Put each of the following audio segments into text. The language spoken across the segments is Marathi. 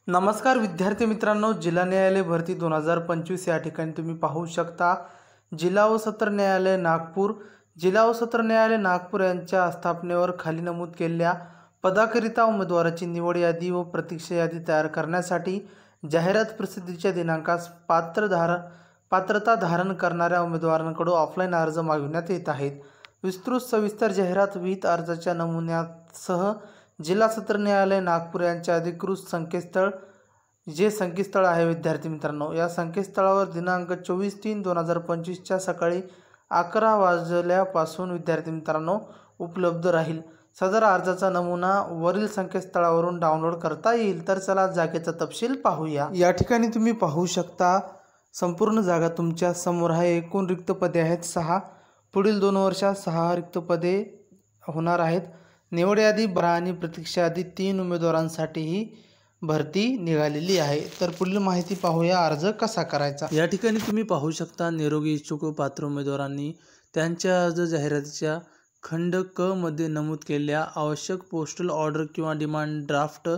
नमस्कार विद्यार्थी मित्रांनो, जिल्हा न्यायालय भरती 2025 या ठिकाणी तुम्ही पाहू शकता जिल्हा व सत्र न्यायालय नागपूर. जिल्हा व सत्र न्यायालय नागपूर यांच्या स्थापनेवर खाली नमूद केलेल्या पदाकरिता उमेदवाराची निवड यादी व प्रतीक्षा यादी तयार करण्यासाठी जाहिरात प्रसिद्धीच्या दिनांकास पात्रता धारण करणाऱ्या उमेदवारांकडून ऑफलाईन अर्ज मागविण्यात येत आहेत. विस्तृत सविस्तर जाहिरात विहित अर्जाच्या नमुन्यासह जिल्हा सत्र न्यायालय नागपूर यांचे अधिकृत संकेतस्थळ जे संकेतस्थळ आहे विद्यार्थी मित्रांनो, या संकेतस्थळावर दिनांक 24/3/2025 सकाळी 11 वाजल्यापासून विद्यार्थी मित्रांनो उपलब्ध राहील. सदर अर्जाचा नमुना वरील संकेतस्थळावरून डाउनलोड करता येईल. तर चला जागेचा तपशील पाहूया. या ठिकाणी तुम्ही पाहू शकता संपूर्ण जागा तुमच्या समोर आहे. एकूण रिक्त पदे आहेत 6. पुढील 2 वर्षात 6 रिक्त पदे होणार आहेत. निवड यादी 12 आणि प्रतीक्षा यादी 3 उमेदवारांसाठी ही भरती निघालेली आहे. तर पुढील माहिती पाहूया, अर्ज कसा करायचा. या ठिकाणी तुम्ही पाहू शकता निरोगी इच्छुक पात्र उमेदवारांनी त्यांच्या अर्ज जाहिरातीच्या खंड क मध्ये नमूद केलेल्या आवश्यक पोस्टल ऑर्डर किंवा डिमांड ड्राफ्ट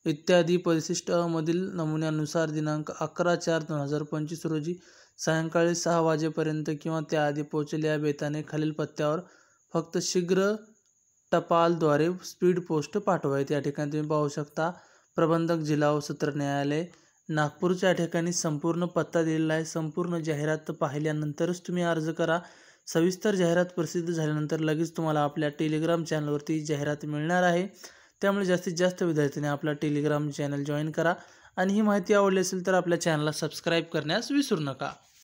इत्यादी परिशिष्ट मधील नमुन्यानुसार दिनांक 11/4/2025 रोजी सायंकाळी 6 वाजेपर्यंत किंवा त्याआधी पोहोचेल या बेताने खालील पत्त्यावर फक्त शीघ्र टपालद्वारे स्पीड पोस्ट पाठवायची. या ठिकाणी तुम्ही पाहू शकता प्रबंधक जिल्हा व सत्र न्यायालय नागपूरच्या ठिकाणी संपूर्ण पत्ता दिलेला आहे. संपूर्ण जाहिरात पाहिल्यानंतरच तुम्ही अर्ज करा. सविस्तर जाहिरात प्रसिद्ध झाल्यानंतर लगेच तुम्हाला आपल्या टेलिग्राम चॅनलवरती जाहिरात मिळणार आहे. त्यामुळे जास्तीत जास्त विद्यार्थ्यांनी आपला टेलिग्राम चॅनल जॉईन करा आणि ही माहिती आवडली असेल तर आपल्या चॅनलला सबस्क्राईब करण्यास विसरू नका.